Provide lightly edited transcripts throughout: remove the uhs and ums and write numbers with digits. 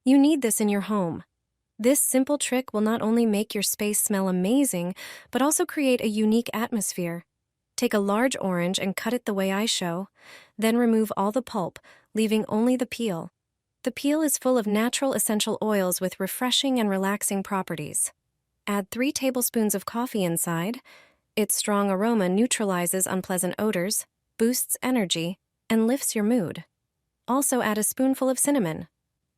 You need this in your home. This simple trick will not only make your space smell amazing, but also create a unique atmosphere. Take a large orange and cut it the way I show, then remove all the pulp, leaving only the peel. The peel is full of natural essential oils with refreshing and relaxing properties. Add 3 tablespoons of coffee inside. Its strong aroma neutralizes unpleasant odors, boosts energy, and lifts your mood. Also add a spoonful of cinnamon.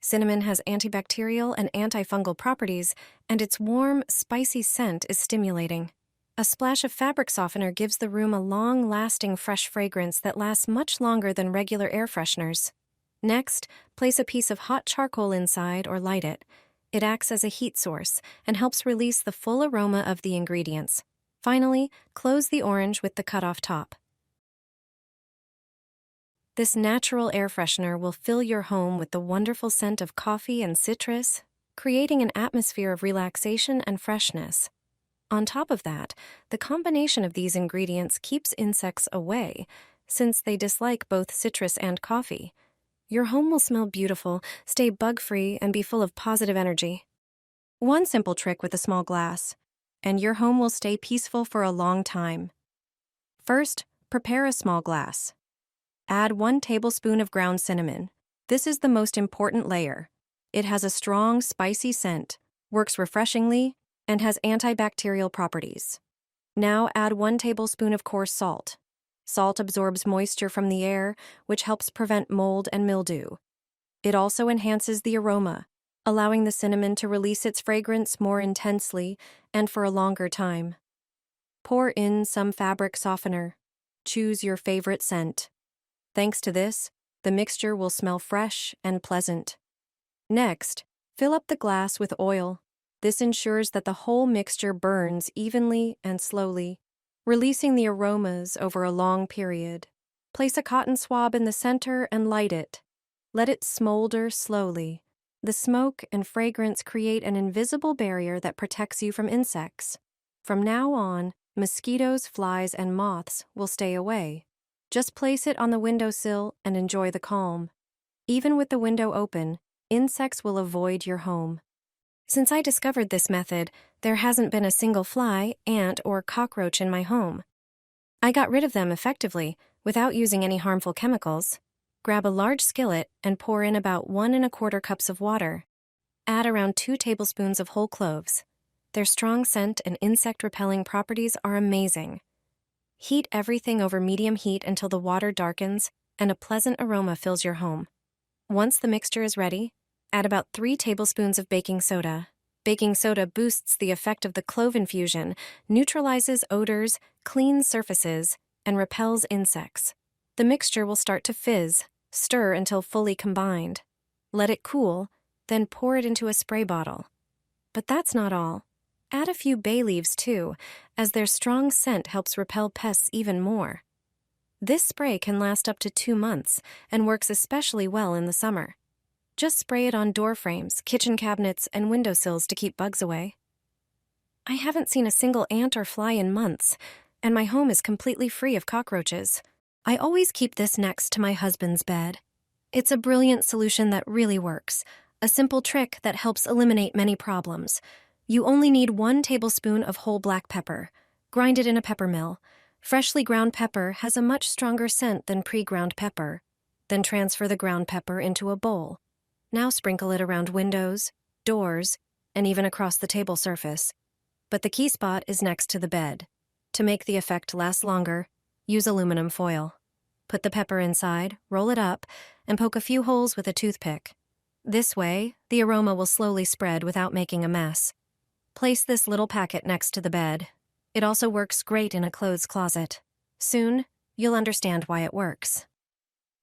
Cinnamon has antibacterial and antifungal properties, and its warm, spicy scent is stimulating. A splash of fabric softener gives the room a long-lasting fresh fragrance that lasts much longer than regular air fresheners. Next, place a piece of hot charcoal inside or light it. It acts as a heat source and helps release the full aroma of the ingredients. Finally, close the orange with the cut-off top. This natural air freshener will fill your home with the wonderful scent of coffee and citrus, creating an atmosphere of relaxation and freshness. On top of that, the combination of these ingredients keeps insects away, since they dislike both citrus and coffee. Your home will smell beautiful, stay bug-free, and be full of positive energy. One simple trick with a small glass, and your home will stay peaceful for a long time. First, prepare a small glass. Add 1 tablespoon of ground cinnamon. This is the most important layer. It has a strong, spicy scent, works refreshingly, and has antibacterial properties. Now add 1 tablespoon of coarse salt. Salt absorbs moisture from the air, which helps prevent mold and mildew. It also enhances the aroma, allowing the cinnamon to release its fragrance more intensely and for a longer time. Pour in some fabric softener. Choose your favorite scent. Thanks to this, the mixture will smell fresh and pleasant. Next, fill up the glass with oil. This ensures that the whole mixture burns evenly and slowly, releasing the aromas over a long period. Place a cotton swab in the center and light it. Let it smolder slowly. The smoke and fragrance create an invisible barrier that protects you from insects. From now on, mosquitoes, flies, and moths will stay away. Just place it on the windowsill and enjoy the calm. Even with the window open, insects will avoid your home. Since I discovered this method, there hasn't been a single fly, ant, or cockroach in my home. I got rid of them effectively, without using any harmful chemicals. Grab a large skillet and pour in about 1 1/4 cups of water. Add around 2 tablespoons of whole cloves. Their strong scent and insect-repelling properties are amazing. Heat everything over medium heat until the water darkens and a pleasant aroma fills your home. Once the mixture is ready, add about 3 tablespoons of baking soda. Baking soda boosts the effect of the clove infusion, neutralizes odors, cleans surfaces, and repels insects. The mixture will start to fizz. Stir until fully combined. Let it cool, then pour it into a spray bottle. But that's not all. Add a few bay leaves too, as their strong scent helps repel pests even more. This spray can last up to 2 months and works especially well in the summer. Just spray it on door frames, kitchen cabinets, and windowsills to keep bugs away. I haven't seen a single ant or fly in months, and my home is completely free of cockroaches. I always keep this next to my husband's bed. It's a brilliant solution that really works, a simple trick that helps eliminate many problems. You only need 1 tablespoon of whole black pepper. Grind it in a pepper mill. Freshly ground pepper has a much stronger scent than pre-ground pepper. Then transfer the ground pepper into a bowl. Now sprinkle it around windows, doors, and even across the table surface. But the key spot is next to the bed. To make the effect last longer, use aluminum foil. Put the pepper inside, roll it up, and poke a few holes with a toothpick. This way, the aroma will slowly spread without making a mess. Place this little packet next to the bed. It also works great in a clothes closet. Soon, you'll understand why it works.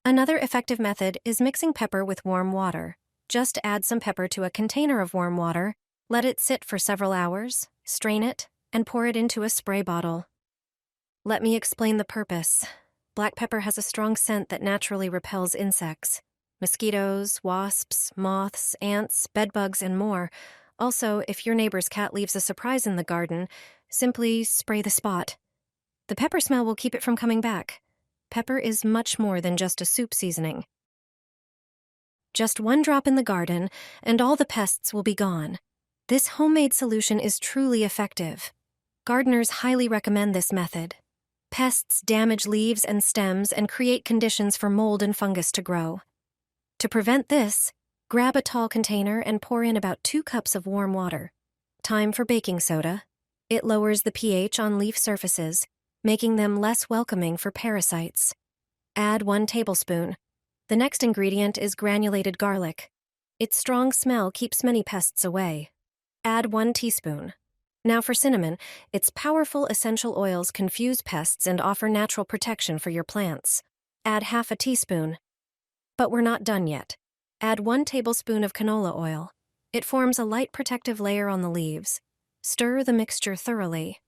Another effective method is mixing pepper with warm water. Just add some pepper to a container of warm water, let it sit for several hours, strain it, and pour it into a spray bottle. Let me explain the purpose. Black pepper has a strong scent that naturally repels insects. Mosquitoes, wasps, moths, ants, bedbugs, and more. Also, if your neighbor's cat leaves a surprise in the garden, simply spray the spot. The pepper smell will keep it from coming back. Pepper is much more than just a soup seasoning. Just one drop in the garden, and all the pests will be gone. This homemade solution is truly effective. Gardeners highly recommend this method. Pests damage leaves and stems and create conditions for mold and fungus to grow. To prevent this, grab a tall container and pour in about 2 cups of warm water. Time for baking soda. It lowers the pH on leaf surfaces, making them less welcoming for parasites. Add 1 tablespoon. The next ingredient is granulated garlic. Its strong smell keeps many pests away. Add 1 teaspoon. Now for cinnamon, its powerful essential oils confuse pests and offer natural protection for your plants. Add half a teaspoon. But we're not done yet. Add 1 tablespoon of canola oil. It forms a light protective layer on the leaves. Stir the mixture thoroughly.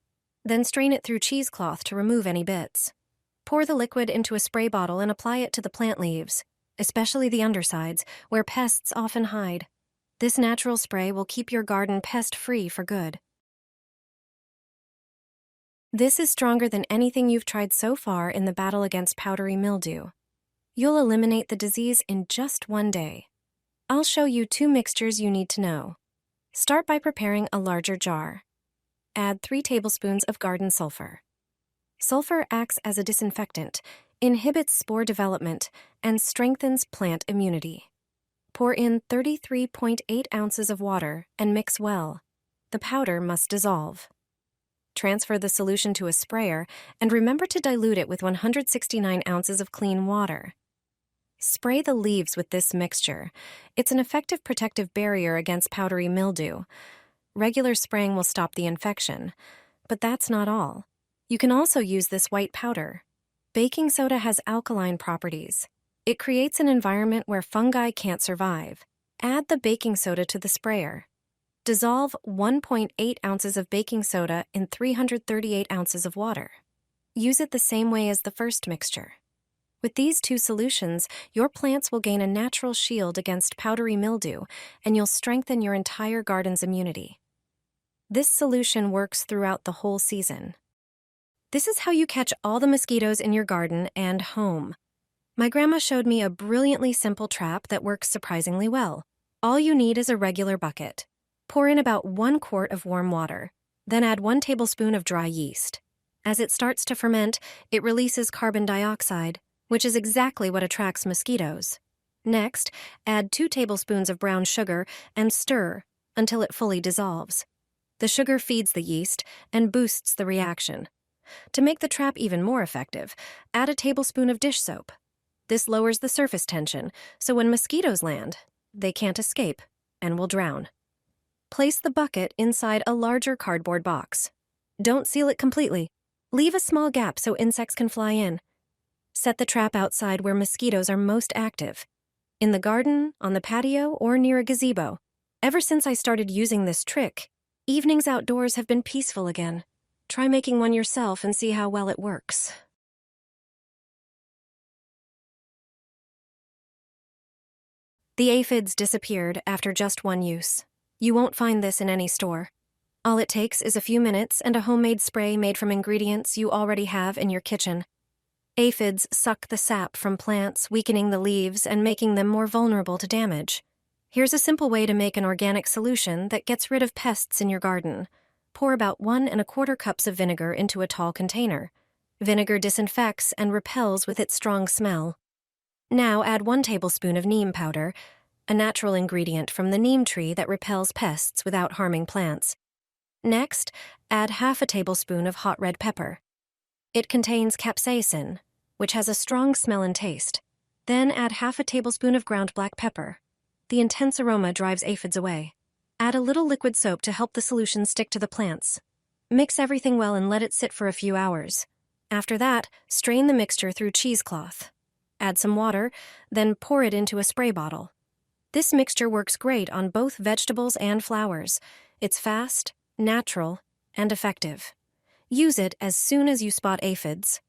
Then strain it through cheesecloth to remove any bits. Pour the liquid into a spray bottle and apply it to the plant leaves, especially the undersides, where pests often hide. This natural spray will keep your garden pest-free for good. This is stronger than anything you've tried so far in the battle against powdery mildew. You'll eliminate the disease in just 1 day. I'll show you 2 mixtures you need to know. Start by preparing a larger jar. Add 3 tablespoons of garden sulfur. Sulfur acts as a disinfectant, inhibits spore development, and strengthens plant immunity. Pour in 33.8 ounces of water and mix well. The powder must dissolve. Transfer the solution to a sprayer and remember to dilute it with 169 ounces of clean water. Spray the leaves with this mixture. It's an effective protective barrier against powdery mildew. Regular spraying will stop the infection, but that's not all. You can also use this white powder. Baking soda has alkaline properties. It creates an environment where fungi can't survive. Add the baking soda to the sprayer. Dissolve 1.8 ounces of baking soda in 338 ounces of water. Use it the same way as the first mixture. With these 2 solutions, your plants will gain a natural shield against powdery mildew, and you'll strengthen your entire garden's immunity. This solution works throughout the whole season. This is how you catch all the mosquitoes in your garden and home. My grandma showed me a brilliantly simple trap that works surprisingly well. All you need is a regular bucket. Pour in about 1 quart of warm water. Then add 1 tablespoon of dry yeast. As it starts to ferment, it releases carbon dioxide, which is exactly what attracts mosquitoes. Next, add 2 tablespoons of brown sugar and stir until it fully dissolves. The sugar feeds the yeast and boosts the reaction. To make the trap even more effective, add a tablespoon of dish soap. This lowers the surface tension, so when mosquitoes land, they can't escape and will drown. Place the bucket inside a larger cardboard box. Don't seal it completely. Leave a small gap so insects can fly in. Set the trap outside where mosquitoes are most active. In the garden, on the patio, or near a gazebo. Ever since I started using this trick, evenings outdoors have been peaceful again. Try making one yourself and see how well it works. The aphids disappeared after just 1 use. You won't find this in any store. All it takes is a few minutes and a homemade spray made from ingredients you already have in your kitchen. Aphids suck the sap from plants, weakening the leaves and making them more vulnerable to damage. Here's a simple way to make an organic solution that gets rid of pests in your garden. Pour about 1¼ cups of vinegar into a tall container. Vinegar disinfects and repels with its strong smell. Now add 1 tablespoon of neem powder, a natural ingredient from the neem tree that repels pests without harming plants. Next, add half a tablespoon of hot red pepper. It contains capsaicin, which has a strong smell and taste. Then add half a tablespoon of ground black pepper. The intense aroma drives aphids away. Add a little liquid soap to help the solution stick to the plants. Mix everything well and let it sit for a few hours. After that, strain the mixture through cheesecloth. Add some water, then pour it into a spray bottle. This mixture works great on both vegetables and flowers. It's fast, natural, and effective. Use it as soon as you spot aphids.